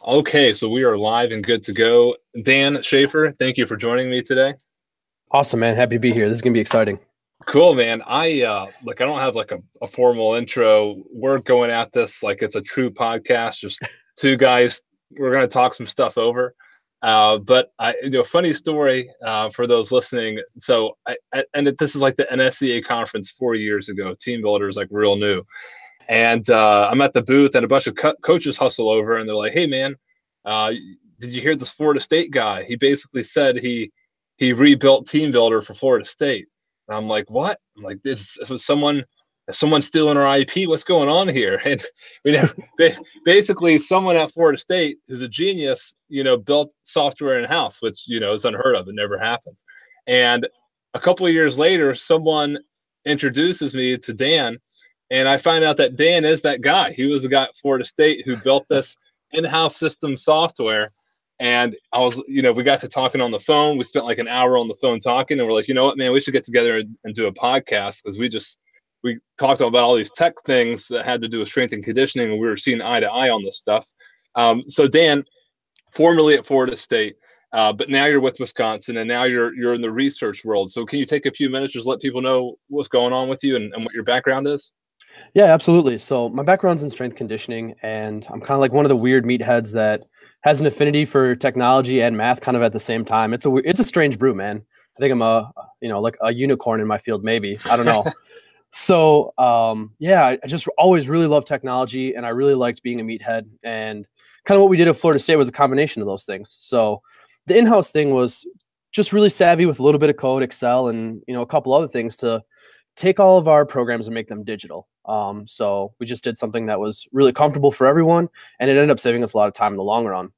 Okay, so we are live and good to go. Dan Schaefer, thank you for joining me today. Awesome, man. Happy to be here. This is going to be exciting. Cool, man. I don't have like a formal intro. We're going at this like it's a true podcast, just two guys. We're gonna talk some stuff over. Funny story for those listening. This is like the NSCA conference 4 years ago. Team Builder is like real new. And I'm at the booth, and a bunch of coaches hustle over, and they're like, "Hey, man, uh, did you hear this Florida State guy? He basically said he rebuilt Team Builder for Florida State." And I'm like, "What?" I'm like, "Is someone stealing our IP? What's going on here?" And we know basically someone at Florida State who's a genius, built software in house, which is unheard of. It never happens. And a couple of years later, someone introduces me to Dan, and I find out that Dan is that guy. He was the guy at Florida State who built this in-house system software. And we got to talking on the phone. We spent like an hour on the phone talking, and we're like, you know what, man, we should get together and do a podcast, because we talked about all these tech things that had to do with strength and conditioning, and we were seeing eye to eye on this stuff. So Dan, formerly at Florida State, but now you're with Wisconsin, and now you're in the research world. So can you take a few minutes, just let people know what's going on with you and what your background is? Yeah, absolutely. So my background's in strength conditioning, and I'm kind of like one of the weird meatheads that has an affinity for technology and math kind of at the same time. It's a strange brew, man. I think I'm like a unicorn in my field, maybe. I don't know. So, yeah, I just always really loved technology, and I really liked being a meathead. And kind of what we did at Florida State was a combination of those things. So the in-house thing was just really savvy with a little bit of code, Excel, and a couple other things to take all of our programs and make them digital. So we just did something that was really comfortable for everyone, and it ended up saving us a lot of time in the long run.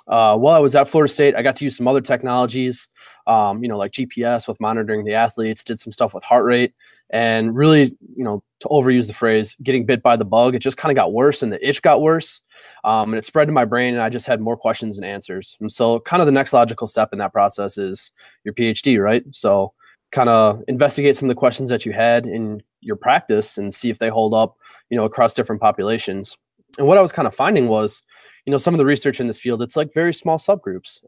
While I was at Florida State, I got to use some other technologies, like GPS with monitoring the athletes, did some stuff with heart rate, and really, to overuse the phrase, getting bit by the bug, it just kind of got worse, and the itch got worse. And it spread to my brain, and I just had more questions and answers. And so kind of the next logical step in that process is your PhD, right? So kind of investigate some of the questions that you had in your practice and see if they hold up, across different populations. And what I was kind of finding was, some of the research in this field, it's like very small subgroups.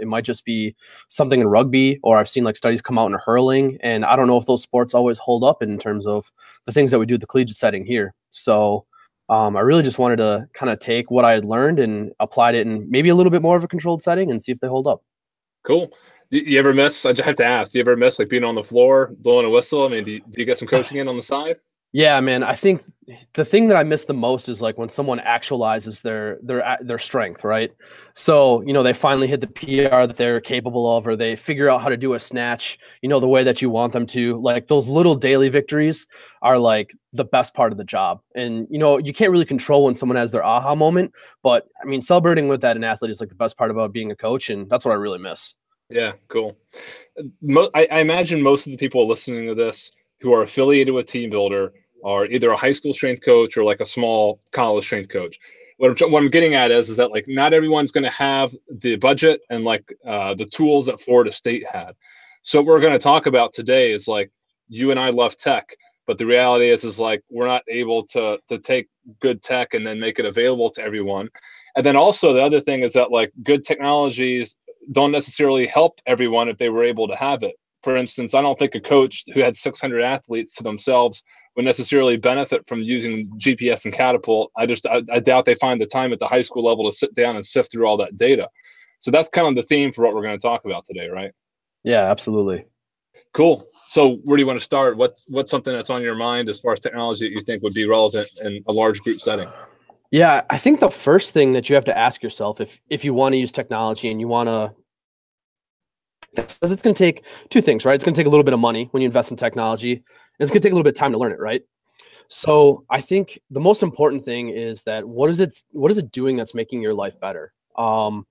It might just be something in rugby, or I've seen like studies come out in hurling, and I don't know if those sports always hold up in terms of the things that we do at the collegiate setting here. So I really just wanted to kind of take what I had learned and applied it in maybe a little bit more of a controlled setting and see if they hold up. Cool. You ever miss? I just have to ask. Do you ever miss like being on the floor, blowing a whistle? I mean, do you get some coaching in on the side? Yeah, man. I think the thing that I miss the most is like when someone actualizes their strength, right? So, they finally hit the PR that they're capable of, or they figure out how to do a snatch, the way that you want them to. Like those little daily victories are like the best part of the job. And, you can't really control when someone has their aha moment, but I mean, celebrating with that an athlete is like the best part about being a coach, and that's what I really miss. Yeah, cool. I imagine most of the people listening to this who are affiliated with Team Builder are either a high school strength coach or like a small college strength coach. What I'm getting at is that like not everyone's going to have the budget and like the tools that Florida State had. So what we're going to talk about today is like you and I love tech, but the reality is like we're not able to take good tech and then make it available to everyone. And then also the other thing is that like good technologies don't necessarily help everyone if they were able to have it. For instance, I don't think a coach who had 600 athletes to themselves would necessarily benefit from using GPS and Catapult. I doubt they find the time at the high school level to sit down and sift through all that data. So that's kind of the theme for what we're going to talk about today, right? Yeah, absolutely. Cool. So where do you want to start? What's something that's on your mind as far as technology that you think would be relevant in a large group setting? Yeah, I think the first thing that you have to ask yourself if you want to use technology and you want to, because it's going to take two things, right? It's going to take a little bit of money when you invest in technology, and it's going to take a little bit of time to learn it, right? So I think the most important thing is that what is it doing that's making your life better? And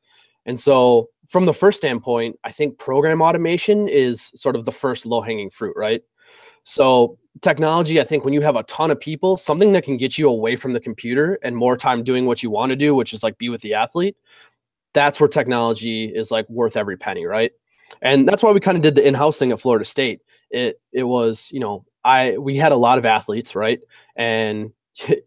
so from the first standpoint, I think program automation is sort of the first low-hanging fruit, right? So technology, I think when you have a ton of people, something that can get you away from the computer and more time doing what you want to do, which is like be with the athlete, that's where technology is like worth every penny, right? And that's why we kind of did the in-house thing at Florida State. It was, we had a lot of athletes, right? And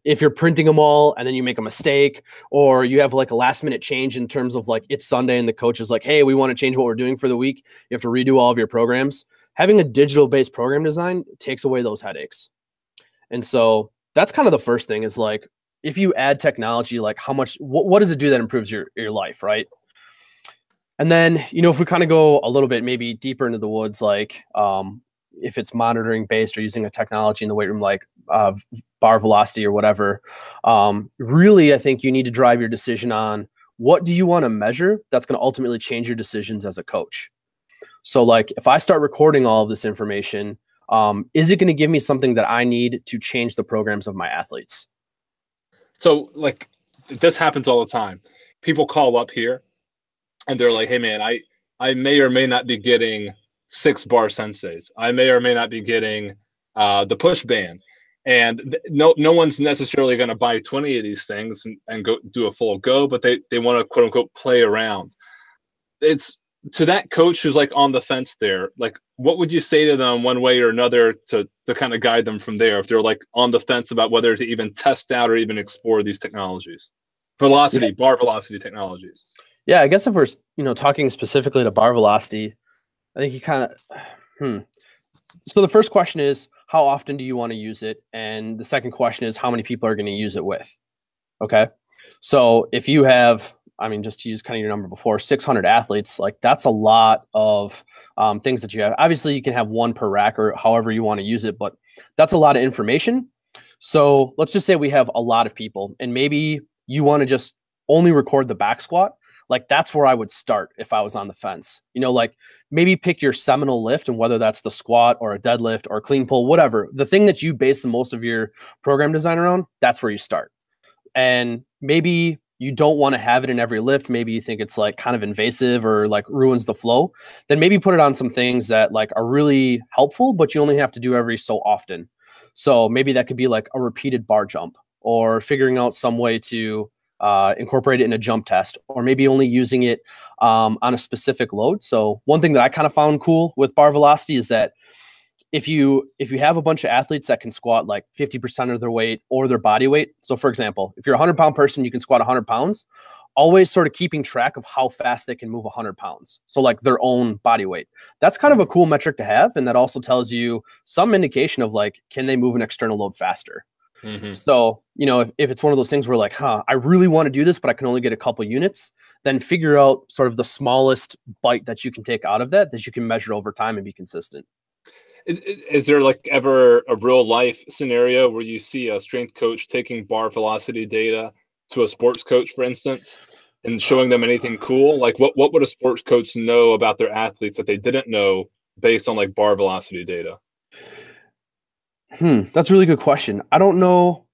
if you're printing them all and then you make a mistake, or you have like a last minute change in terms of like it's Sunday and the coach is like, hey, we want to change what we're doing for the week. You have to redo all of your programs. Having a digital based program design takes away those headaches. And so that's kind of the first thing is like, if you add technology, like how much, what does it do that improves your life, right? And then, if we kind of go a little bit maybe deeper into the woods, like if it's monitoring based or using a technology in the weight room, like bar velocity or whatever, really, I think you need to drive your decision on what do you want to measure that's going to ultimately change your decisions as a coach. So like if I start recording all of this information, is it going to give me something that I need to change the programs of my athletes? So like this happens all the time. People call up here and they're like, hey man, I may or may not be getting 6 bar senseis. I may or may not be getting the push band. And no one's necessarily going to buy 20 of these things and go do a full go, but they want to quote unquote play around. It's to that coach who's like on the fence there, like what would you say to them one way or another to kind of guide them from there if they're like on the fence about whether to even test out or even explore these technologies? Velocity, bar velocity technologies. Yeah, I guess if we're talking specifically to bar velocity, I think you kind of So the first question is, how often do you want to use it? And the second question is, how many people are going to use it with? Okay. So if you have, just to use kind of your number before, 600 athletes, like that's a lot of things that you have. Obviously, you can have one per rack or however you want to use it, but that's a lot of information. So let's just say we have a lot of people and maybe you want to just only record the back squat. Like that's where I would start if I was on the fence. Like maybe pick your seminal lift, and whether that's the squat or a deadlift or a clean pull, whatever, the thing that you base the most of your program design around, that's where you start. And maybe you don't want to have it in every lift. Maybe you think it's like kind of invasive or like ruins the flow. Then maybe put it on some things that like are really helpful, but you only have to do every so often. So maybe that could be like a repeated bar jump, or figuring out some way to incorporate it in a jump test, or maybe only using it on a specific load. So one thing that I kind of found cool with bar velocity is that if you have a bunch of athletes that can squat like 50% of their weight or their body weight. So for example, if you're a 100-pound person, you can squat 100 pounds, always sort of keeping track of how fast they can move 100 pounds. So like their own body weight. That's kind of a cool metric to have. And that also tells you some indication of like, can they move an external load faster? Mm-hmm. So, if it's one of those things where like, I really want to do this, but I can only get a couple units, then figure out sort of the smallest bite that you can take out of that you can measure over time and be consistent. Is there like ever a real life scenario where you see a strength coach taking bar velocity data to a sports coach, for instance, and showing them anything cool? Like what would a sports coach know about their athletes that they didn't know based on like bar velocity data? That's a really good question. I don't know.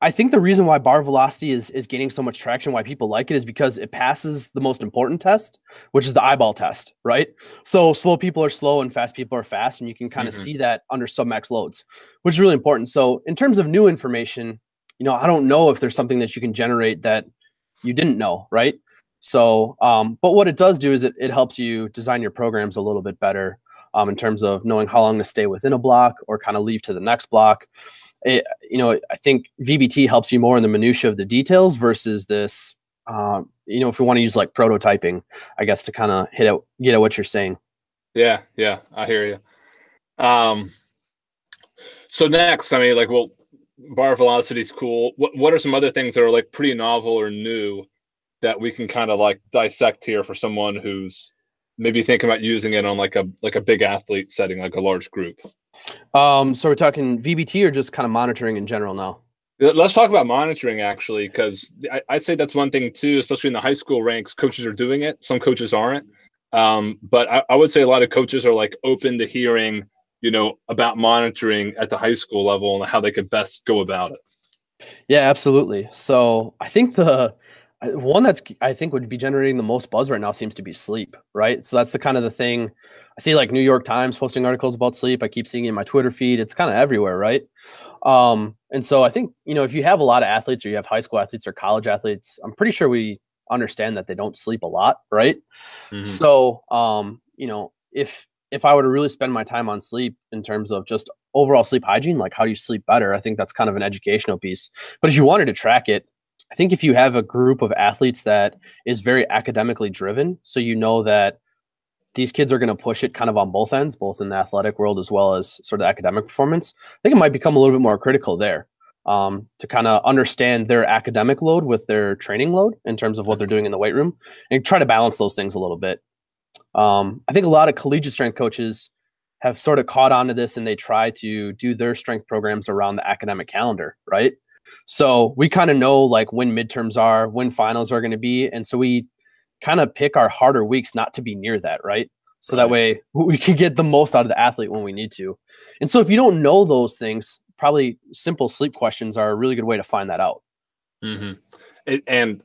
I think the reason why bar velocity is gaining so much traction, why people like it, is because it passes the most important test, which is the eyeball test, right? So slow people are slow and fast people are fast, and you can kind of see that under submax loads, which is really important. So in terms of new information, I don't know if there's something that you can generate that you didn't know, right? So, but what it does do is it helps you design your programs a little bit better. In terms of knowing how long to stay within a block or kind of leave to the next block. I think VBT helps you more in the minutia of the details versus this, if we want to use like prototyping, I guess, to kind of get at what you're saying. Yeah, I hear you. So next, bar velocity is cool. What are some other things that are like pretty novel or new that we can kind of like dissect here for someone who's maybe thinking about using it on like a big athlete setting, like a large group? So we're talking VBT or just kind of monitoring in general now? Let's talk about monitoring, actually, because I'd say that's one thing too, especially in the high school ranks. Coaches are doing it. Some coaches aren't. But I would say a lot of coaches are like open to hearing, about monitoring at the high school level and how they could best go about it. Yeah, absolutely. So I think the one that's I think would be generating the most buzz right now seems to be sleep, right? So that's the kind of the thing I see, like New York Times posting articles about sleep. I keep seeing it in my Twitter feed. It's kind of everywhere, right? And so I think, if you have a lot of athletes, or you have high school athletes or college athletes, I'm pretty sure we understand that they don't sleep a lot, right? Mm-hmm. So, if if I were to really spend my time on sleep in terms of just overall sleep hygiene, like how do you sleep better? I think that's kind of an educational piece. But if you wanted to track it, I think if you have a group of athletes that is very academically driven, so you know that these kids are going to push it kind of on both ends, both in the athletic world as well as sort of academic performance, I think it might become a little bit more critical there, to kind of understand their academic load with their training load in terms of what they're doing in the weight room and try to balance those things a little bit. I think a lot of collegiate strength coaches have sort of caught on to this, and they try to do their strength programs around the academic calendar, right? So we kind of know like when midterms are, when finals are going to be. And so we kind of pick our harder weeks not to be near that, right? So that way we can get the most out of the athlete when we need to. And so if you don't know those things, probably simple sleep questions are a really good way to find that out. And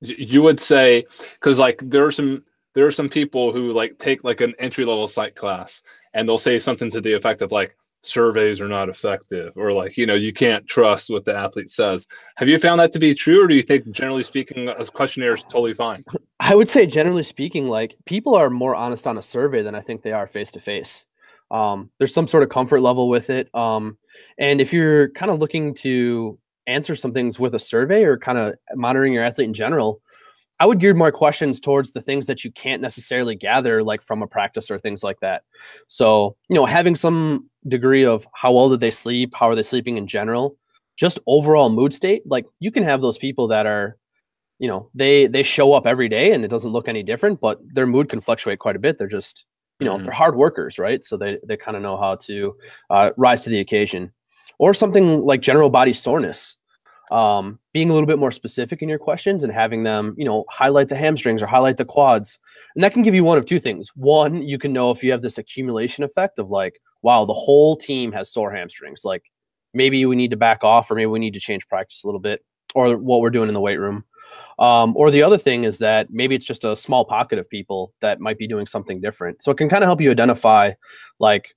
you would say, because like there are some people who like take like an entry-level psych class and they'll say something to the effect of like, surveys are not effective, or like, you can't trust what the athlete says. Have you found that to be true, or do you think generally speaking a questionnaire is totally fine? I would say generally speaking, like people are more honest on a survey than I think they are face to face. There's some sort of comfort level with it. And if you're kind of looking to answer some things with a survey or kind of monitoring your athlete in general, I would gear more questions towards the things that you can't necessarily gather like from a practice or things like that. So, having some degree of how well did they sleep? How are they sleeping in general? Just overall mood state. Like you can have those people that are, they show up every day and it doesn't look any different, but their mood can fluctuate quite a bit. They're just, they're hard workers, right? So they kind of know how to rise to the occasion. Or something like general body soreness. Being a little bit more specific in your questions and having them, highlight the hamstrings or highlight the quads. And that can give you one of two things. One, you can know if you have this accumulation effect of like, wow, the whole team has sore hamstrings. Like maybe we need to back off, or maybe we need to change practice a little bit, or what we're doing in the weight room. Or the other thing is that maybe it's just a small pocket of people that might be doing something different. So it can kind of help you identify like,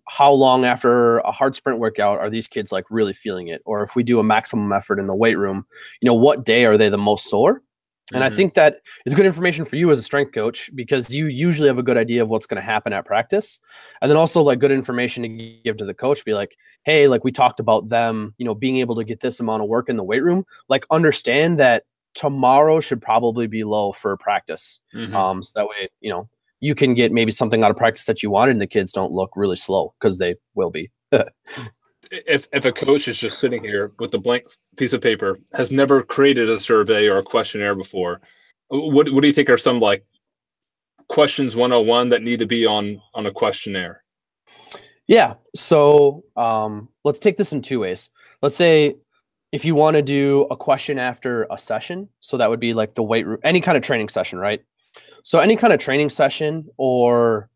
how long after a hard sprint workout are these kids like really feeling it? Or if we do a maximum effort in the weight room, what day are they the most sore? And I think that is good information for you as a strength coach, because you usually have a good idea of what's going to happen at practice. And then also like good information to give to the coach, be like, hey, like we talked about them, being able to get this amount of work in the weight room, like understand that tomorrow should probably be low for practice. So that way, you can get maybe something out of practice that you wanted and the kids don't look really slow, because they will be. If a coach is just sitting here with a blank piece of paper, has never created a survey or a questionnaire before, what do you think are some like questions 101 that need to be on a questionnaire? Yeah. So let's take this in two ways. Let's say if you want to do a question after a session, so that would be like the weight room, any kind of training session, right? So any kind of training session or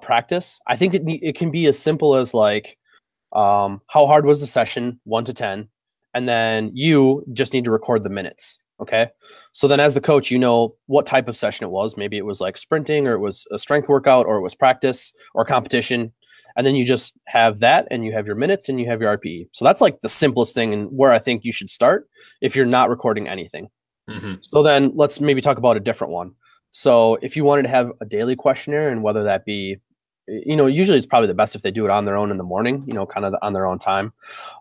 practice, I think it can be as simple as like, how hard was the session, 1 to 10, and then you just need to record the minutes. Okay. So then as the coach, what type of session it was. Maybe it was like sprinting, or it was a strength workout, or it was practice or competition. And then you just have that, and you have your minutes and you have your RPE. So that's like the simplest thing, and where I think you should start if you're not recording anything. So then let's maybe talk about a different one. So if you wanted to have a daily questionnaire, and whether that be, usually it's probably the best if they do it on their own in the morning, kind of on their own time.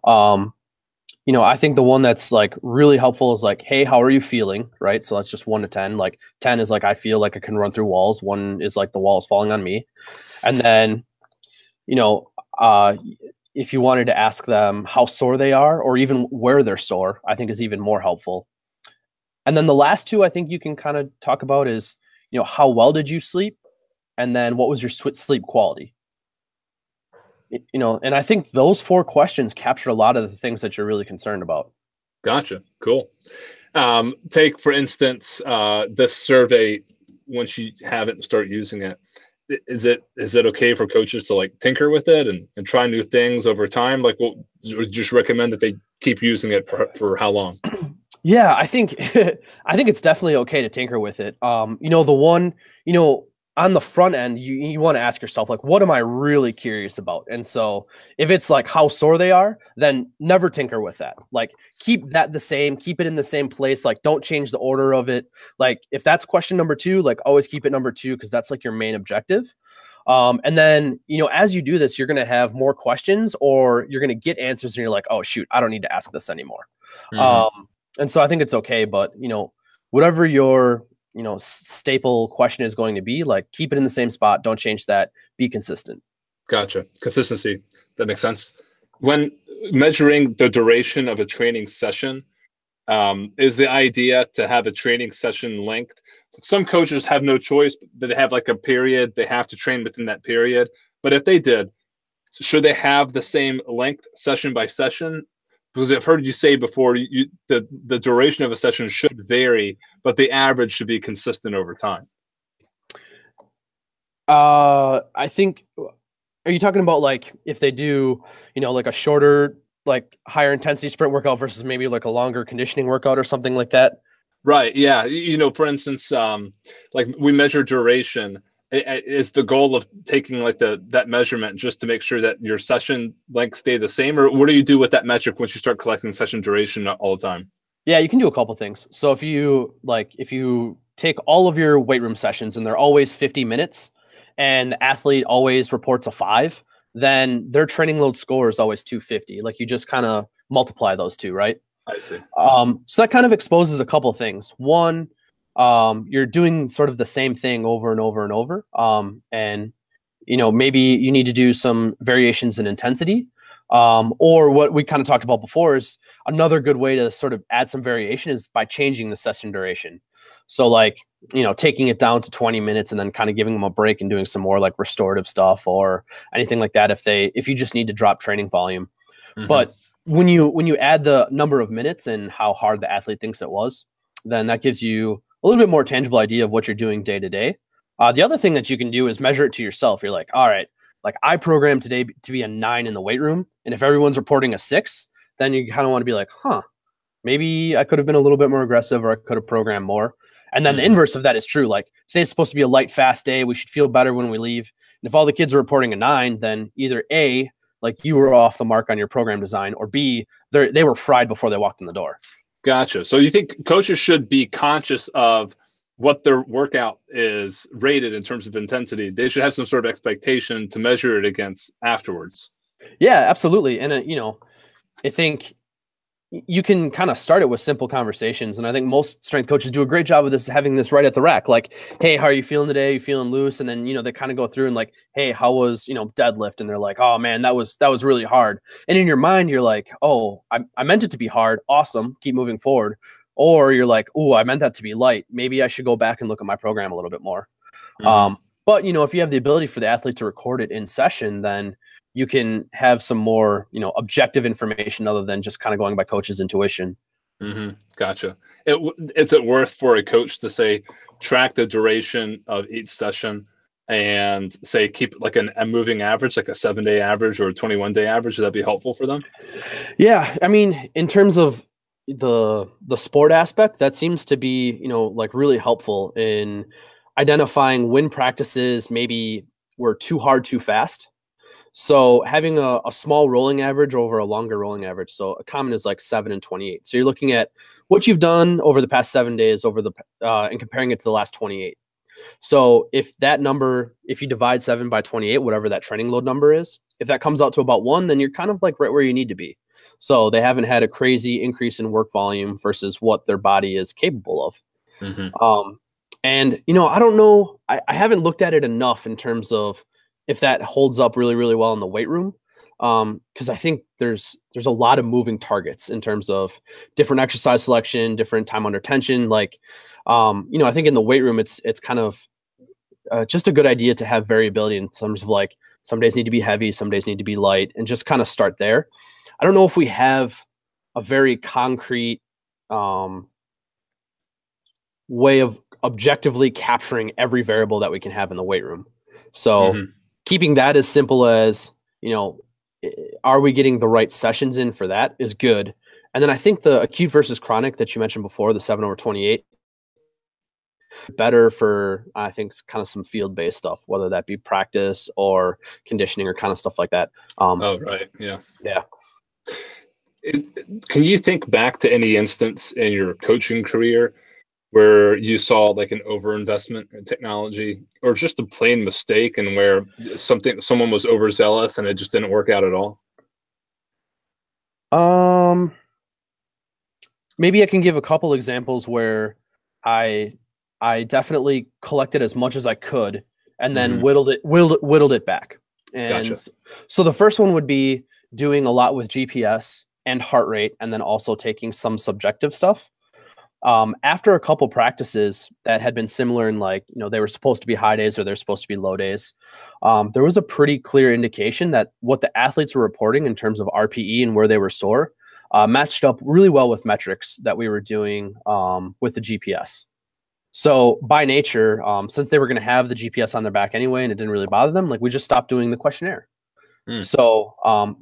I think the one that's like really helpful is like, hey, how are you feeling? Right. So that's just 1 to 10. Like 10 is like, I feel like I can run through walls. 1 is like the wall is falling on me. And then, if you wanted to ask them how sore they are, or even where they're sore, I think is even more helpful. And then the last two I think you can kind of talk about is, how well did you sleep? And then what was your sleep quality? And I think those 4 questions capture a lot of the things that you're really concerned about. Gotcha. Cool. Take, for instance, this survey, once you have it and start using it, is it okay for coaches to like tinker with it and try new things over time? Like, what would you just recommend that they keep using it for how long? Yeah, I think it's definitely okay to tinker with it. The one, on the front end, you want to ask yourself, like, what am I really curious about? And so if it's like how sore they are, then never tinker with that. Like, keep that the same, keep it in the same place. Like, don't change the order of it. Like, if that's question number 2, like always keep it number 2, because that's like your main objective. And then, as you do this, you're going to have more questions, or you're going to get answers and you're like, oh shoot, I don't need to ask this anymore. And so I think it's okay, but whatever your, staple question is going to be, like, keep it in the same spot. Don't change that. Be consistent. Gotcha. Consistency. That makes sense. When measuring the duration of a training session, is the idea to have a training session length? Some coaches have no choice, but they have like a period. They have to train within that period. But if they did, should they have the same length session by session? Because I've heard you say before, the duration of a session should vary, but the average should be consistent over time. I think, are you talking about like if they do, like a shorter, like higher intensity sprint workout versus maybe like a longer conditioning workout or something like that? Right. Yeah. For instance, like we measure duration. Is the goal of taking like that measurement just to make sure that your session length stay the same, or what do you do with that metric once you start collecting session duration all the time? Yeah, you can do a couple things. So if you take all of your weight room sessions and they're always 50 minutes and the athlete always reports a 5, then their training load score is always 250. Like, you just kind of multiply those two, right? I see. So that kind of exposes a couple things. One, you're doing sort of the same thing over and over and over. And maybe you need to do some variations in intensity. Or what we kind of talked about before is another good way to sort of add some variation is by changing the session duration. So like, taking it down to 20 minutes and then kind of giving them a break and doing some more like restorative stuff or anything like that if you just need to drop training volume. But when you add the number of minutes and how hard the athlete thinks it was, then that gives you a little bit more tangible idea of what you're doing day to day. The other thing that you can do is measure it to yourself. You're like, all right, like I programmed today to be a 9 in the weight room. And if everyone's reporting a 6, then you kind of want to be like, maybe I could have been a little bit more aggressive, or I could have programmed more. And then the inverse of that is true. Like, today's supposed to be a light, fast day. We should feel better when we leave. And if all the kids are reporting a 9, then either A, like you were off the mark on your program design, or B, they were fried before they walked in the door. Gotcha. So you think coaches should be conscious of what their workout is rated in terms of intensity? They should have some sort of expectation to measure it against afterwards. Yeah, absolutely. And, I think you can kind of start it with simple conversations. And I think most strength coaches do a great job of this, having this right at the rack. Like, hey, how are you feeling today? You feeling loose? And then, they kind of go through and like, hey, how was, deadlift? And they're like, oh man, that was really hard. And in your mind, you're like, oh, I meant it to be hard. Awesome. Keep moving forward. Or you're like, oh, I meant that to be light. Maybe I should go back and look at my program a little bit more. But, if you have the ability for the athlete to record it in session, then you can have some more, objective information other than just kind of going by coach's intuition. Gotcha. Is it worth for a coach to say, track the duration of each session and say, keep like a moving average, like a 7-day average or a 21-day average? Would that be helpful for them? Yeah. I mean, in terms of the sport aspect, that seems to be, like really helpful in identifying when practices maybe were too hard, too fast. So having a small rolling average over a longer rolling average. So a common is like 7 and 28. So you're looking at what you've done over the past 7 days and comparing it to the last 28. So if you divide 7 by 28, whatever that training load number is, if that comes out to about 1, then you're kind of like right where you need to be. So they haven't had a crazy increase in work volume versus what their body is capable of. And, I don't know, I haven't looked at it enough in terms of if that holds up really, really well in the weight room. Because I think there's a lot of moving targets in terms of different exercise selection, different time under tension. Like, I think in the weight room, it's kind of just a good idea to have variability in terms of like, some days need to be heavy, some days need to be light, and just kind of start there. I don't know if we have a very concrete way of objectively capturing every variable that we can have in the weight room. So keeping that as simple as, are we getting the right sessions in for that is good. And then I think the acute versus chronic that you mentioned before, the 7/28, better for, I think, kind of some field-based stuff, whether that be practice or conditioning or kind of stuff like that. Oh, right. Yeah. Yeah. Can you think back to any instance in your coaching career where you saw like an overinvestment in technology, or just a plain mistake, and where someone was overzealous and it just didn't work out at all? Maybe I can give a couple examples where I I definitely collected as much as I could and then whittled it back. And Gotcha. so the first one would be doing a lot with GPS and heart rate, and then also taking some subjective stuff. After a couple practices that had been similar in, like, they were supposed to be high days or they're supposed to be low days, there was a pretty clear indication that what the athletes were reporting in terms of RPE and where they were sore matched up really well with metrics that we were doing with the GPS. So by nature, since they were going to have the GPS on their back anyway, and it didn't really bother them, like, we just stopped doing the questionnaire. So,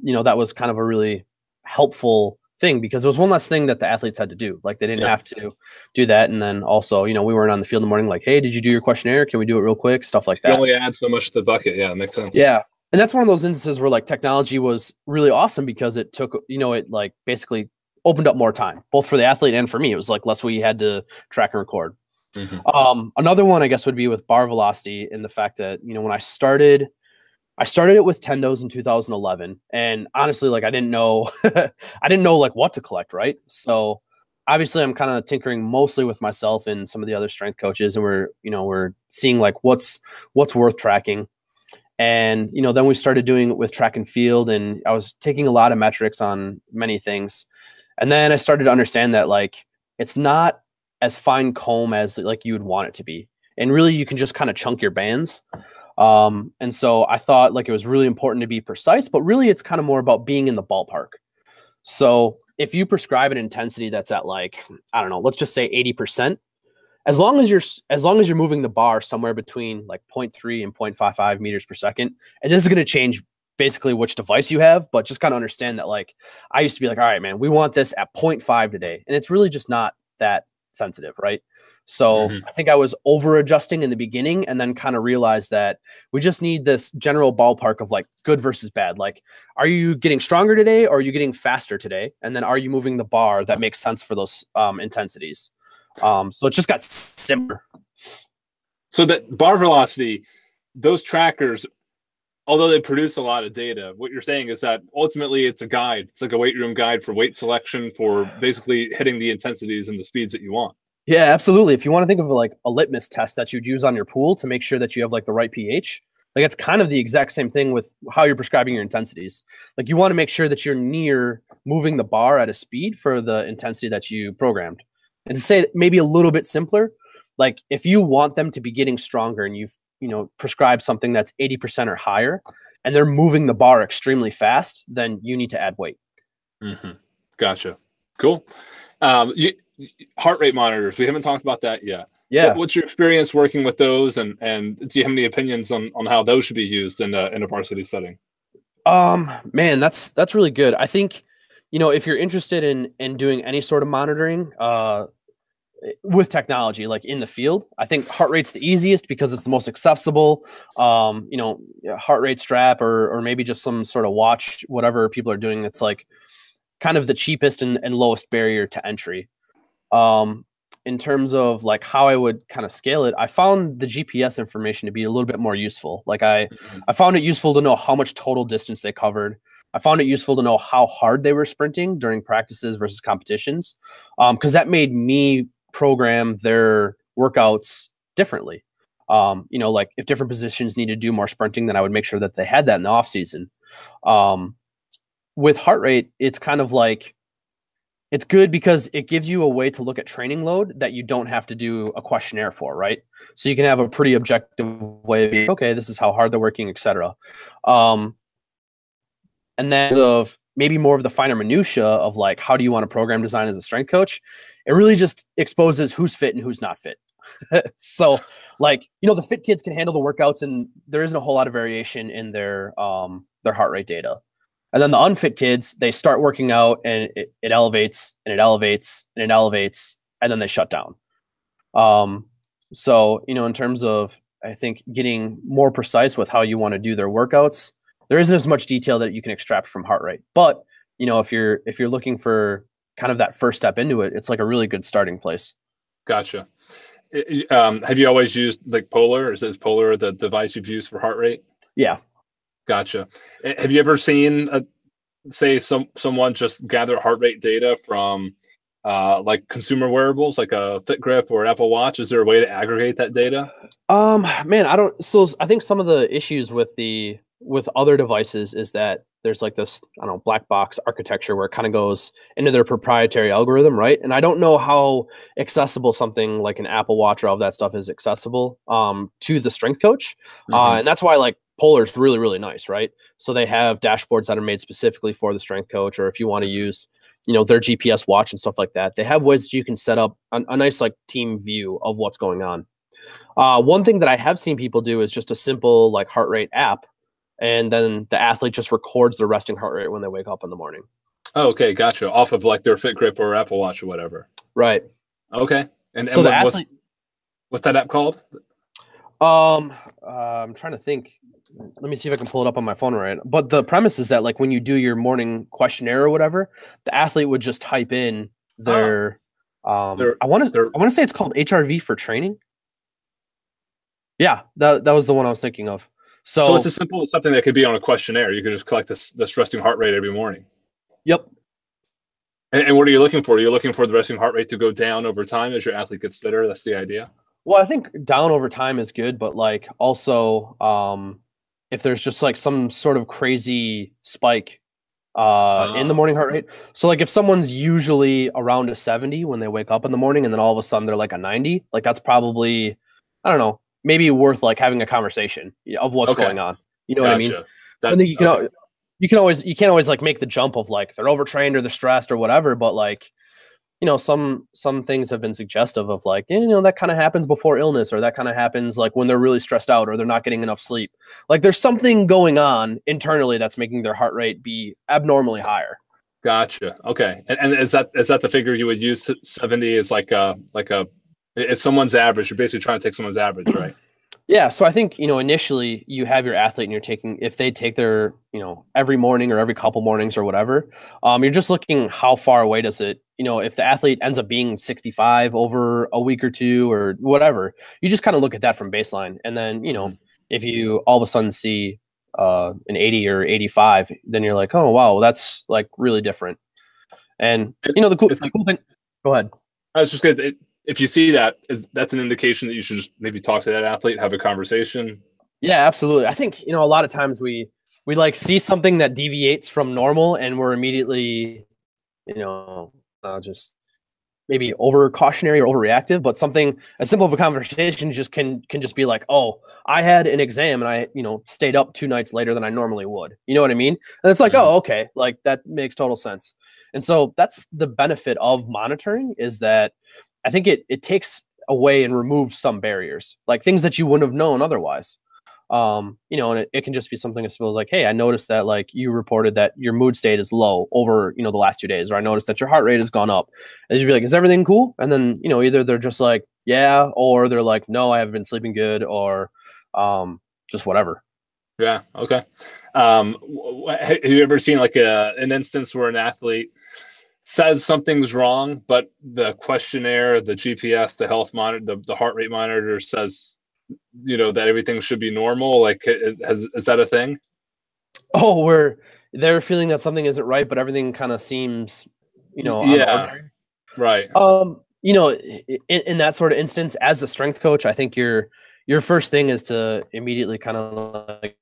that was kind of a really helpful thing, because it was one less thing that the athletes had to do. Like, they didn't have to do that. And then also, we weren't on the field in the morning like, hey, did you do your questionnaire? Can we do it real quick? Stuff like that. You only add so much to the bucket. Yeah, it makes sense. Yeah. And that's one of those instances where, like, technology was really awesome, because it took, it like basically opened up more time, both for the athlete and for me. It was like less we had to track and record. Another one, I guess, would be with bar velocity, in the fact that, when I started it with tendos in 2011, and honestly, like, I didn't know, like, what to collect. Right. So obviously I'm kind of tinkering mostly with myself and some of the other strength coaches, and we're seeing like what's worth tracking. And, then we started doing it with track and field, and I was taking a lot of metrics on many things. And then I started to understand that, like, it's not as fine comb as, like, you would want it to be. And really, you can just kind of chunk your bands. And so I thought, like, it was really important to be precise, but really it's kind of more about being in the ballpark. So if you prescribe an intensity that's at, like, I don't know, let's just say 80%, as long as you're moving the bar somewhere between like 0.3 and 0.55 meters per second, and this is going to change basically which device you have, but just kind of understand that, like, I used to be like, all right, man, we want this at 0.5 today. And it's really just not that sensitive. Right. So I think I was over adjusting in the beginning, and then kind of realized that we just need this general ballpark of, like, good versus bad. Like, are you getting stronger today, or are you getting faster today? And then are you moving the bar that makes sense for those intensities? So it just got simpler. So that bar velocity, those trackers, although they produce a lot of data, what you're saying is that ultimately it's a guide. It's like a weight room guide for weight selection, for basically hitting the intensities and the speeds that you want. Yeah, absolutely. If you want to think of, like, a litmus test that you'd use on your pool to make sure that you have, like, the right pH, like, it's kind of the exact same thing with how you're prescribing your intensities. Like, you want to make sure that you're near moving the bar at a speed for the intensity that you programmed. And to say it maybe a little bit simpler, like, if you want them to be getting stronger, and you've, prescribed something that's 80% or higher, and they're moving the bar extremely fast, then you need to add weight. Gotcha. Cool. Heart rate monitors, we haven't talked about that yet. Yeah. What's your experience working with those, and do you have any opinions on how those should be used in a varsity setting? Man, that's really good. I think, if you're interested in doing any sort of monitoring with technology, like in the field, I think heart rate's the easiest, because it's the most accessible. Heart rate strap, or maybe just some sort of watch, whatever people are doing, that's like kind of the cheapest and lowest barrier to entry. In terms of, like, how I would kind of scale it, I found the GPS information to be a little bit more useful. Like, I found it useful to know how much total distance they covered. I found it useful to know how hard they were sprinting during practices versus competitions, because that made me program their workouts differently. Like, if different positions need to do more sprinting, then I would make sure that they had that in the off season. With heart rate, it's kind of like, it's good because it gives you a way to look at training load that you don't have to do a questionnaire for, right? So you can have a pretty objective way of being, okay, this is how hard they're working, etc. And then of maybe more of the finer minutia of, like, how do you want to program design as a strength coach? It really just exposes who's fit and who's not fit. So, like, the fit kids can handle the workouts, and there isn't a whole lot of variation in their heart rate data. And then the unfit kids, they start working out, and it elevates, and it elevates, and it elevates, and then they shut down. So, in terms of, I think, getting more precise with how you want to do their workouts, there isn't as much detail that you can extract from heart rate. But, if you're looking for kind of that first step into it, it's like a really good starting place. Gotcha. Have you always used like Polar? Is Polar the device you've used for heart rate? Yeah. Gotcha. Have you ever seen, say, someone just gather heart rate data from like consumer wearables, like a Fitgrip or Apple Watch? Is there a way to aggregate that data? Man, I think some of the issues with other devices is that there's like this, I don't know, black box architecture where it kind of goes into their proprietary algorithm, right? And I don't know how accessible something like an Apple Watch or all of that stuff is accessible to the strength coach. And that's why like Polar is really, really nice, right? So they have dashboards that are made specifically for the strength coach, or if you want to use, their GPS watch and stuff like that, they have ways that you can set up a nice like team view of what's going on. One thing that I have seen people do is just a simple like heart rate app, and then the athlete just records their resting heart rate when they wake up in the morning. Oh, okay, gotcha. Off of like their Fitgrip or Apple Watch or whatever. Right. Okay. And so the athlete, what's that app called? I'm trying to think. Let me see if I can pull it up on my phone right. But the premise is that like when you do your morning questionnaire or whatever, the athlete would just type in their I want to say it's called HRV for training. Yeah, that was the one I was thinking of. So it's as simple as something that could be on a questionnaire. You could just collect this resting heart rate every morning. Yep. And what are you looking for? Are you looking for the resting heart rate to go down over time as your athlete gets fitter? That's the idea. Well, I think down over time is good, but like also if there's just like some sort of crazy spike in the morning heart rate. So like if someone's usually around a 70 when they wake up in the morning and then all of a sudden they're like a 90, like that's probably, I don't know, maybe worth like having a conversation of what's going on. You know what I mean? I think you can't always like make the jump of like they're overtrained or they're stressed or whatever, but like, some things have been suggestive of like, that kind of happens before illness, or that kind of happens like when they're really stressed out or they're not getting enough sleep. Like there's something going on internally that's making their heart rate be abnormally higher. Gotcha. Okay. And is that the figure you would use? 70 is it's someone's average. You're basically trying to take someone's average, right? Yeah. So I think, initially you have your athlete and if they take their, every morning or every couple mornings or whatever, you're just looking how far away does it, if the athlete ends up being 65 over a week or two or whatever, you just kind of look at that from baseline. And then, if you all of a sudden see an 80 or 85, then you're like, oh, wow, that's like really different. And, the cool thing, go ahead. I was just going to if you see that's an indication that you should just maybe talk to that athlete, have a conversation. Yeah, absolutely. I think, a lot of times we like see something that deviates from normal and we're immediately, just maybe over cautionary or overreactive, but something as simple of a conversation just can just be like, oh, I had an exam and I, stayed up 2 nights later than I normally would. You know what I mean? And it's like, oh, okay. Like that makes total sense. And so that's the benefit of monitoring, is that I think it takes away and removes some barriers, like things that you wouldn't have known otherwise. And it can just be something as simple as like, hey, I noticed that like you reported that your mood state is low over, the last 2 days, or I noticed that your heart rate has gone up. And you'd be like, is everything cool? And then, either they're just like, yeah, or they're like, no, I haven't been sleeping good, or just whatever. Yeah. Okay. Have you ever seen like an instance where an athlete says something's wrong, but the questionnaire, the GPS, the health monitor, the heart rate monitor says, that everything should be normal? Like, is that a thing? Oh, where they're feeling that something isn't right, but everything kind of seems, yeah, right. In that sort of instance, as the strength coach, I think your first thing is to immediately kind of like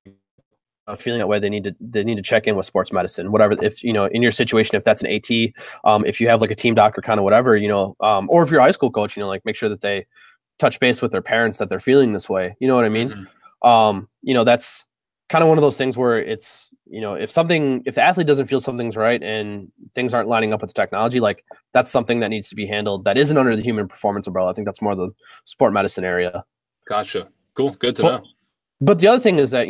feeling that way, they need to check in with sports medicine, whatever. If in your situation, if that's an AT, if you have like a team doctor, kind of whatever, or if you're a high school coach, like make sure that they touch base with their parents that they're feeling this way. You know what I mean? That's kind of one of those things where it's, if the athlete doesn't feel something's right and things aren't lining up with the technology, like that's something that needs to be handled that isn't under the human performance umbrella. I think that's more the sport medicine area. Gotcha. Cool. Good to know. But the other thing is that,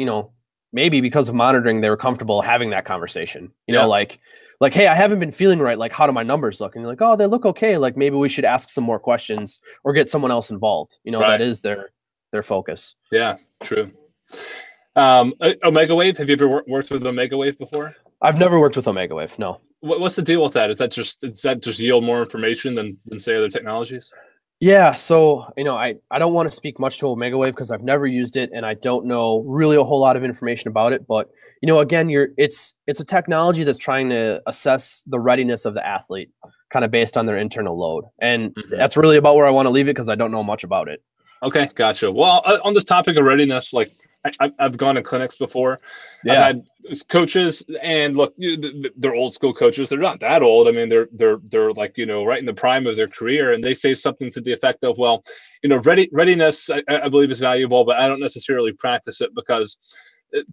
maybe because of monitoring, they were comfortable having that conversation, like, hey, I haven't been feeling right. Like, how do my numbers look? And you're like, oh, they look okay. Like maybe we should ask some more questions or get someone else involved. That is their focus. Yeah, true. Omega Wave. Have you ever worked with Omega Wave before? I've never worked with Omega Wave. No. What's the deal with that? Does that just yield more information than say other technologies? Yeah, so I don't want to speak much to Omega Wave because I've never used it and I don't know really a whole lot of information about it. But again, it's a technology that's trying to assess the readiness of the athlete, kind of based on their internal load, and that's really about where I want to leave it because I don't know much about it. Okay, gotcha. Well, on this topic of readiness, like I've gone to clinics before. Yeah. I've had coaches, and look, they're old school coaches. They're not that old. I mean, they're like right in the prime of their career, and they say something to the effect of, well, readiness, I believe is valuable, but I don't necessarily practice it because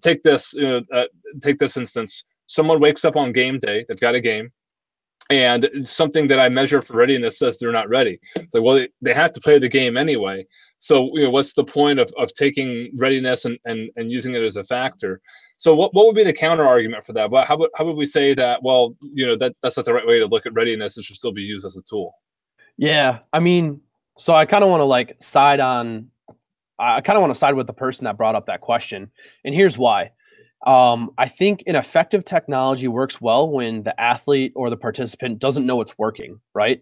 take this take this instance. Someone wakes up on game day. They've got a game. And something that I measure for readiness says they're not ready. It's like, well, they have to play the game anyway. So, what's the point of taking readiness and using it as a factor? So what would be the counter argument for that? Well, how would we say that, well, that's not the right way to look at readiness. It should still be used as a tool. Yeah. I mean, so I kind of want to side with the person that brought up that question. And here's why. I think an effective technology works well when the athlete or the participant doesn't know it's working, right?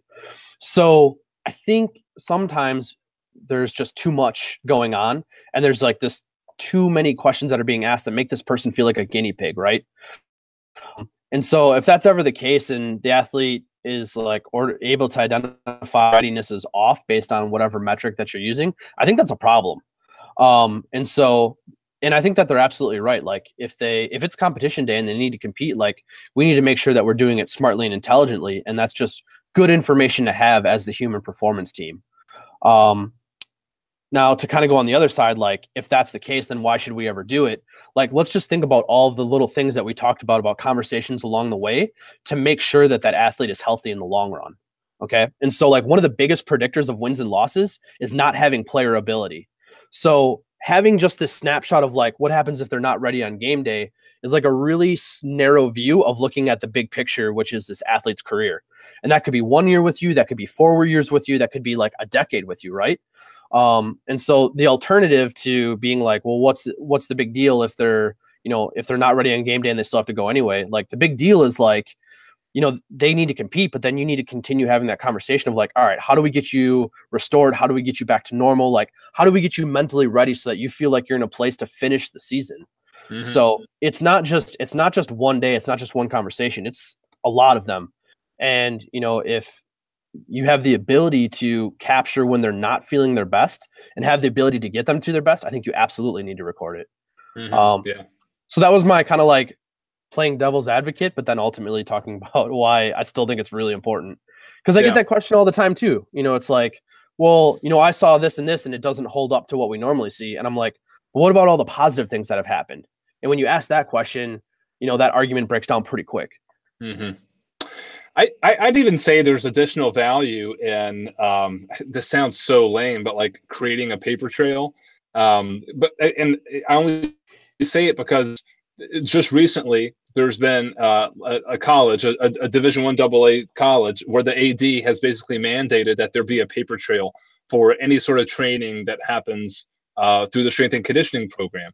So I think sometimes there's just too much going on, and there's this too many questions that are being asked that make this person feel like a guinea pig, right? And so if that's ever the case, and the athlete is able to identify readiness as off based on whatever metric that you're using, I think that's a problem. And I think that they're absolutely right. If it's competition day and they need to compete, we need to make sure that we're doing it smartly and intelligently. And that's just good information to have as the human performance team. Now to kind of go on the other side, if that's the case, then why should we ever do it? Let's just think about all of the little things that we talked about conversations along the way to make sure that that athlete is healthy in the long run. Okay. And so one of the biggest predictors of wins and losses is not having player ability. So having just this snapshot of what happens if they're not ready on game day is a really narrow view of looking at the big picture, which is this athlete's career. And that could be 1 year with you, that could be 4 years with you, that could be a decade with you, right? And so the alternative to being well, what's the big deal if they're not ready on game day and they still have to go anyway? The big deal is they need to compete, but then you need to continue having that conversation of all right, how do we get you restored? How do we get you back to normal? How do we get you mentally ready so that you feel like you're in a place to finish the season? Mm-hmm. So it's not just one day. It's not just one conversation. It's a lot of them. And, if you have the ability to capture when they're not feeling their best and have the ability to get them to their best, I think you absolutely need to record it. Mm-hmm. Yeah. So that was my kind of playing devil's advocate, but then ultimately talking about why I still think it's really important. Because I get that question all the time too. It's well, I saw this and this and it doesn't hold up to what we normally see. And I'm well, what about all the positive things that have happened? And when you ask that question, that argument breaks down pretty quick. Mm-hmm. I'd even say there's additional value in, this sounds so lame, but creating a paper trail. And I only say it because just recently there's been a college, a Division I AA college, where the AD has basically mandated that there be a paper trail for any sort of training that happens through the strength and conditioning program.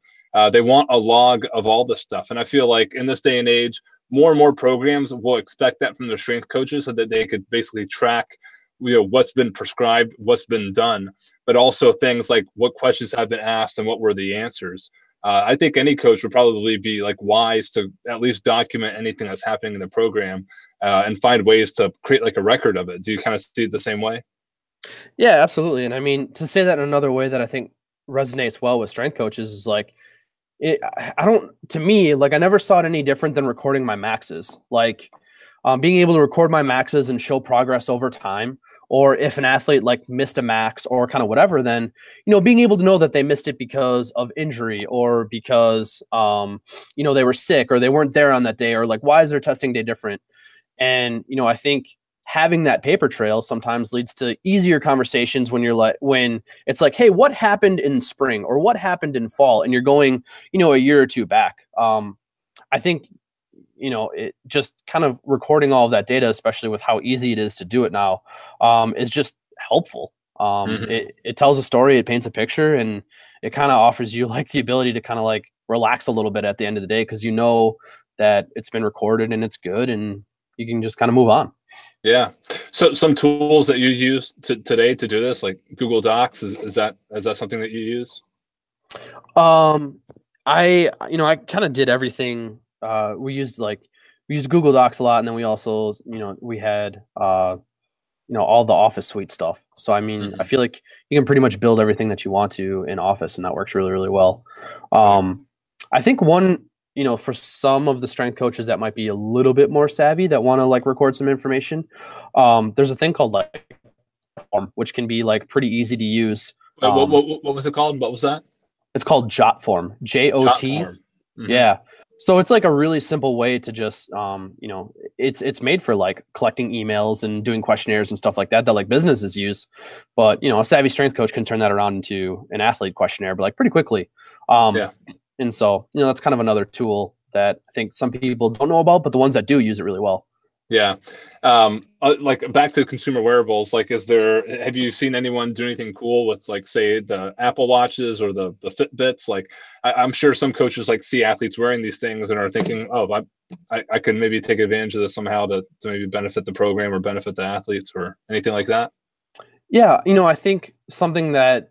They want a log of all this stuff. And I feel in this day and age, more and more programs will expect that from their strength coaches so that they could basically track what's been prescribed, what's been done, but also things like what questions have been asked and what were the answers. I think any coach would probably be wise to at least document anything that's happening in the program and find ways to create a record of it. Do you kind of see it the same way? Yeah, absolutely. And I mean, to say that in another way that I think resonates well with strength coaches is to me, I never saw it any different than recording my maxes. Being able to record my maxes and show progress over time, or if an athlete missed a max or kind of whatever, then, being able to know that they missed it because of injury or because, they were sick or they weren't there on that day, or why is their testing day different? And, I think having that paper trail sometimes leads to easier conversations when when it's hey, what happened in spring or what happened in fall? And you're going, a year or two back. I think, it just kind of recording all of that data, especially with how easy it is to do it now, is just helpful. It tells a story, it paints a picture, and it kind of offers you the ability to kind of relax a little bit at the end of the day, because that it's been recorded and it's good and you can just kind of move on. Yeah. So some tools that you use today to do this, like Google Docs, is that something that you use? I kind of did everything. We used Google Docs a lot, and then we also, we had all the Office suite stuff. So I mean, I Hmm. feel like you can pretty much build everything that you want to in Office, and that works really, really well. Right. I think one, for some of the strength coaches that might be a little bit more savvy that want to like record some information, there's a thing called like form, which can be like pretty easy to use. What was it called? What was that? It's called Jot Form, Jot JOT. form. Hmm. Yeah. So it's like a really simple way to just, it's made for like collecting emails and doing questionnaires and stuff like that like businesses use. But, a savvy strength coach can turn that around into an athlete questionnaire, but like pretty quickly. Yeah. And so, that's kind of another tool that I think some people don't know about, but the ones that do use it really well. Yeah. Like back to consumer wearables, like have you seen anyone do anything cool with like, say, the Apple Watches or the Fitbits? Like I'm sure some coaches like see athletes wearing these things and are thinking, oh, I can maybe take advantage of this somehow to maybe benefit the program or benefit the athletes or anything like that. Yeah, I think something that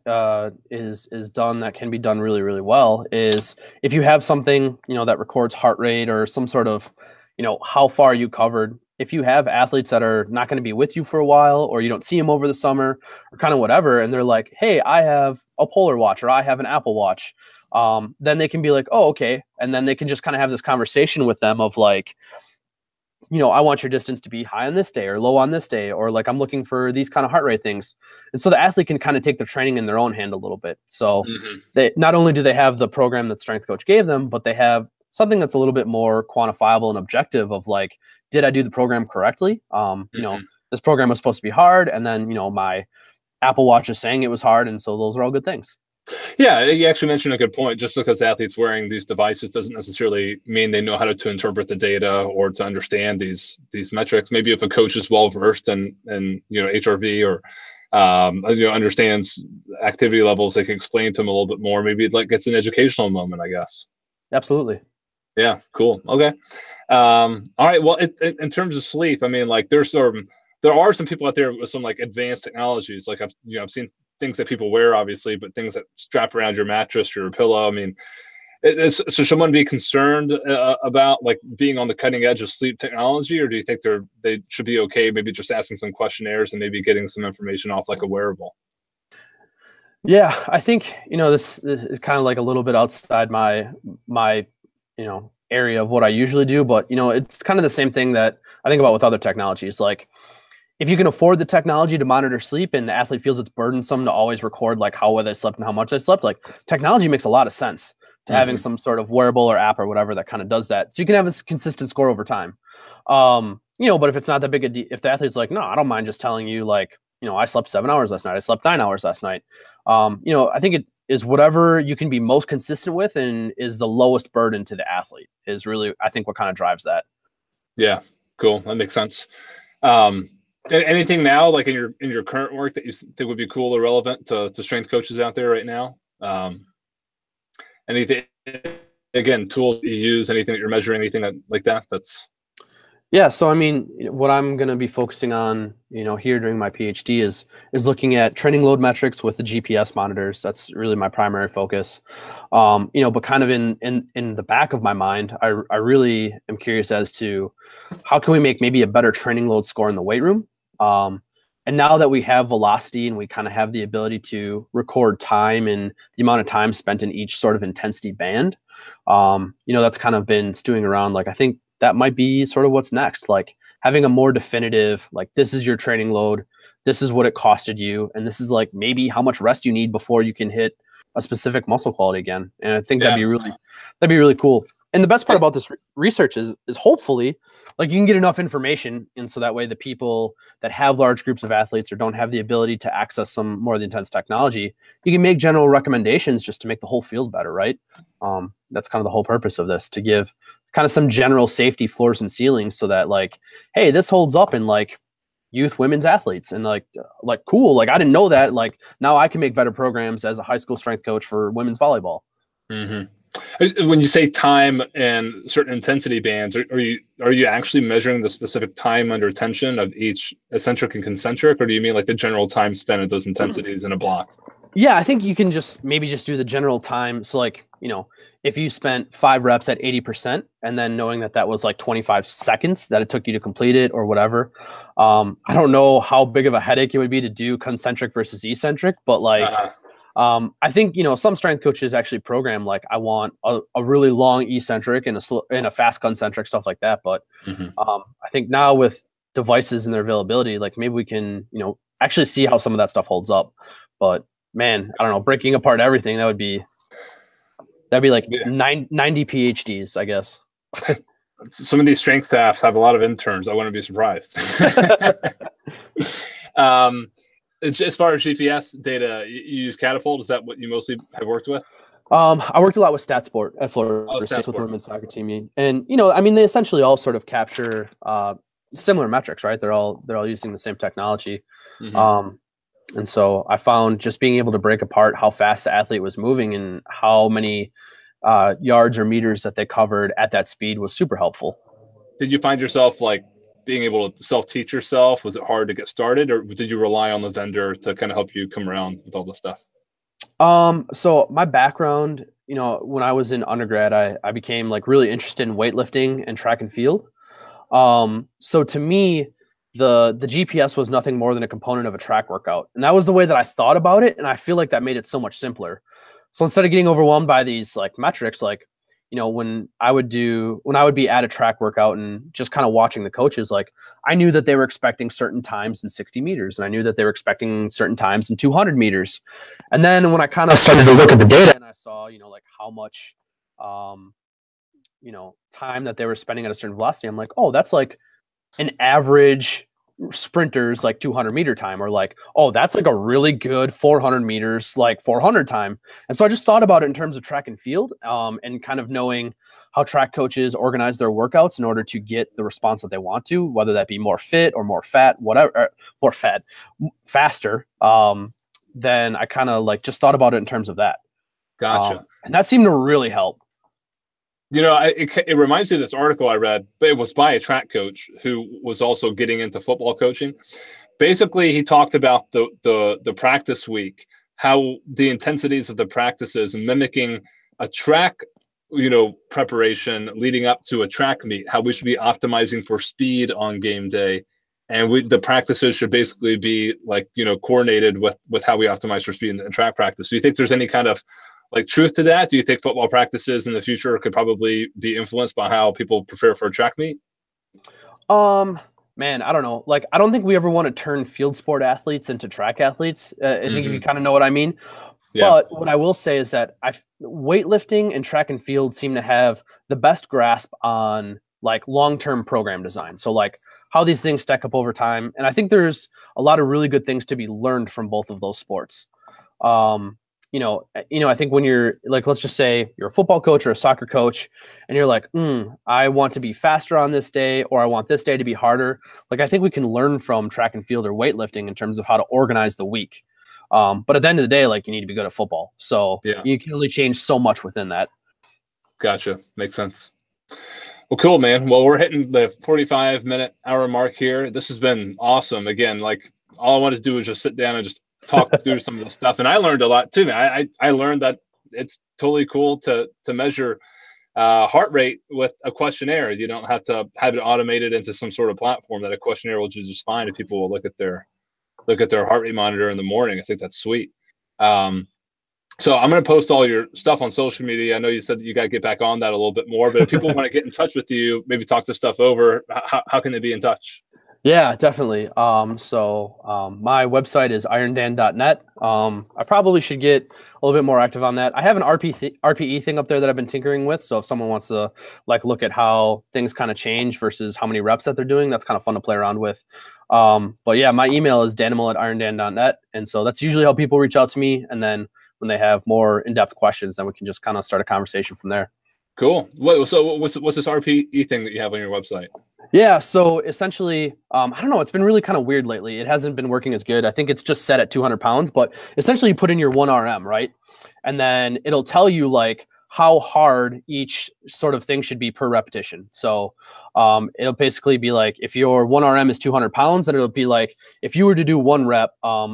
is done that can be done really, really well is if you have something, that records heart rate or some sort of, how far you covered. If you have athletes that are not going to be with you for a while, or you don't see them over the summer, or kind of whatever, and they're like, "Hey, I have a Polar Watch or I have an Apple Watch," then they can be like, "Oh, okay," and then they can just kind of have this conversation with them of like, I want your distance to be high on this day or low on this day, or like I'm looking for these kind of heart rate things. And so the athlete can kind of take their training in their own hand a little bit. So Hmm. they not only do they have the program that strength coach gave them, but they have something that's a little bit more quantifiable and objective of like, did I do the program correctly? Hmm. This program was supposed to be hard. And then, my Apple Watch is saying it was hard. And so those are all good things. Yeah, you actually mentioned a good point. Just because athletes wearing these devices doesn't necessarily mean they know how to interpret the data or to understand these metrics. Maybe if a coach is well versed in HRV or understands activity levels, they can explain to them a little bit more. Maybe it like gets an educational moment, I guess. Absolutely. Yeah, cool. Okay. All right. Well, in terms of sleep, I mean, like there are some people out there with some like advanced technologies. Like I've seen things that people wear, obviously, but things that strap around your mattress, your pillow. I mean, so should someone be concerned about like being on the cutting edge of sleep technology, or do you think they should be okay? Maybe just asking some questionnaires and maybe getting some information off like a wearable. Yeah, I think this is kind of like a little bit outside my area of what I usually do, but it's kind of the same thing that I think about with other technologies. Like if you can afford the technology to monitor sleep and the athlete feels it's burdensome to always record like how well they slept and how much they slept, like technology makes a lot of sense to having some sort of wearable or app or whatever that kind of does that. So you can have a consistent score over time. But if it's not that big a deal, if the athlete's like, no, I don't mind just telling you like, I slept 7 hours last night. I slept 9 hours last night. I think it is whatever you can be most consistent with and is the lowest burden to the athlete is really, I think, what kind of drives that. Yeah, cool. That makes sense. Anything now, like in your current work, that you think would be cool or relevant to strength coaches out there right now? Anything, again, tools you use, anything that you're measuring, anything like that? Yeah, so I mean, what I'm going to be focusing on, here during my PhD is looking at training load metrics with the GPS monitors. That's really my primary focus. But kind of in the back of my mind, I really am curious as to how can we make maybe a better training load score in the weight room. And now that we have velocity and we kind of have the ability to record time and the amount of time spent in each sort of intensity band, that's kind of been stewing around. Like, I think that might be sort of what's next, like having a more definitive, like this is your training load, this is what it costed you, and this is like maybe how much rest you need before you can hit a specific muscle quality again. And I think that'd be really cool. And the best part about this research is hopefully like you can get enough information, and so that way the people that have large groups of athletes or don't have the ability to access some more of the intense technology, you can make general recommendations just to make the whole field better, right? That's kind of the whole purpose of this, to give kind of some general safety floors and ceilings so that like, hey, this holds up in like youth women's athletes, and like cool, like I didn't know that, like now I can make better programs as a high school strength coach for women's volleyball. Mm-hmm. When you say time and certain intensity bands, are you actually measuring the specific time under tension of each eccentric and concentric, or do you mean like the general time spent at those intensities in a block? Yeah, I think you can maybe just do the general time. So like, if you spent 5 reps at 80% and then knowing that was like 25 seconds that it took you to complete it or whatever. I don't know how big of a headache it would be to do concentric versus eccentric, but like, I think, some strength coaches actually program like I want a really long eccentric and a fast concentric, stuff like that. But I think now with devices and their availability, like maybe we can, actually see how some of that stuff holds up. But man, I don't know, breaking apart everything, that'd be like 90 PhDs, I guess. Some of these strength staffs have a lot of interns. I wouldn't be surprised. As far as GPS data, you use Catapult. Is that what you mostly have worked with? I worked a lot with StatSport at Florida State with the women's soccer team, and they essentially all sort of capture similar metrics, right? They're all using the same technology, and so I found just being able to break apart how fast the athlete was moving and how many yards or meters that they covered at that speed was super helpful. Did you find yourself like being able to self-teach yourself? Was it hard to get started, or did you rely on the vendor to kind of help you come around with all this stuff? So my background, when I was in undergrad, I became like really interested in weightlifting and track and field. So to me, the GPS was nothing more than a component of a track workout. And that was the way that I thought about it. And I feel like that made it so much simpler. So instead of getting overwhelmed by these like metrics, like, when I would be at a track workout and just kind of watching the coaches, like I knew that they were expecting certain times in 60 meters and I knew that they were expecting certain times in 200 meters. And then when I kind of started to look at the data and I saw, like how much, time that they were spending at a certain velocity, I'm like, oh, that's like an average sprinters like 200-meter time, or like, oh, that's like a really good 400 meters, like 400 time. And so I just thought about it in terms of track and field, and kind of knowing how track coaches organize their workouts in order to get the response that they want to, whether that be more fit or more fat, whatever, faster. Then I kind of like just thought about it in terms of that. Gotcha. And that seemed to really help. It reminds me of this article I read, but it was by a track coach who was also getting into football coaching. Basically, he talked about the practice week, how the intensities of the practices mimicking a track, preparation leading up to a track meet, how we should be optimizing for speed on game day. And the practices should basically be like, coordinated with how we optimize for speed in track practice. Do you think there's any kind of like truth to that? Do you think football practices in the future could probably be influenced by how people prepare for a track meet? Man, I don't know. Like, I don't think we ever want to turn field sport athletes into track athletes. I think if you kind of know what I mean. Yeah. But what I will say is that weightlifting and track and field seem to have the best grasp on like long-term program design. So like how these things stack up over time. And I think there's a lot of really good things to be learned from both of those sports. I think when you're like, let's just say you're a football coach or a soccer coach and you're like, I want to be faster on this day, or I want this day to be harder. Like, I think we can learn from track and field or weightlifting in terms of how to organize the week. But at the end of the day, like, you need to be good at football. So you can only change so much within that. Gotcha. Makes sense. Well, cool, man. Well, we're hitting the 45-hour mark here. This has been awesome. Again, like all I wanted to do was just sit down and just talk through some of the stuff, and I learned a lot too. I learned that it's totally cool to measure heart rate with a questionnaire. You don't have to have it automated into some sort of platform. That a questionnaire will just fine if people will look at their heart rate monitor in the morning. I think that's sweet. So I'm going to post all your stuff on social media. I know you said that you got to get back on that a little bit more, but if people want to get in touch with you, maybe talk this stuff over, how can they be in touch? Yeah, definitely. So my website is irondan.net. I probably should get a little bit more active on that. I have an RPE thing up there that I've been tinkering with. So if someone wants to like look at how things kind of change versus how many reps that they're doing, that's kind of fun to play around with. But yeah, my email is danimal@irondan.net. And so that's usually how people reach out to me. And then when they have more in-depth questions, then we can just kind of start a conversation from there. Cool. So what's this RPE thing that you have on your website? Yeah, so essentially, I don't know, it's been really kind of weird lately. It hasn't been working as good. I think it's just set at 200 pounds, but essentially you put in your 1RM, right? And then it'll tell you like how hard each sort of thing should be per repetition. So it'll basically be like, if your 1RM is 200 pounds, then it'll be like, if you were to do 1 rep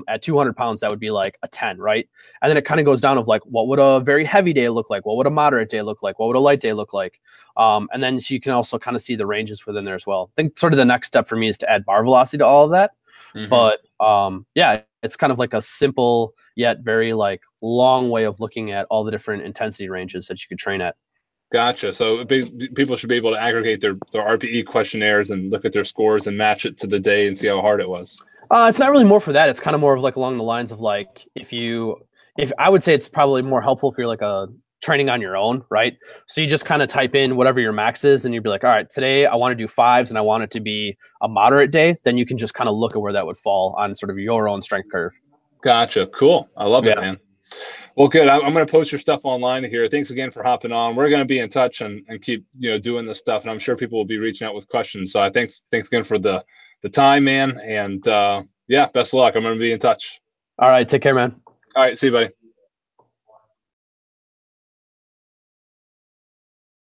at 200 pounds, that would be like a 10, right? And then it kind of goes down of like, what would a very heavy day look like? What would a moderate day look like? What would a light day look like? And then so you can also kind of see the ranges within there as well. I think sort of the next step for me is to add bar velocity to all of that. But yeah, it's kind of like a simple yet very like long way of looking at all the different intensity ranges that you could train at. Gotcha. So people should be able to aggregate their RPE questionnaires and look at their scores and match it to the day and see how hard it was. It's not really more for that. It's kind of more of like along the lines of like, if I would say it's probably more helpful if you're like a training on your own, right? So you just kind of type in whatever your max is and you'd be like, all right, today I want to do 5s and I want it to be a moderate day. Then you can just kind of look at where that would fall on sort of your own strength curve. Gotcha. Cool. I love it, man. Well, good. I'm going to post your stuff online here. Thanks again for hopping on. We're going to be in touch and keep, doing this stuff. And I'm sure people will be reaching out with questions. So thanks again for the time, man. And yeah, best of luck. I'm going to be in touch. All right. Take care, man. All right. See you, buddy.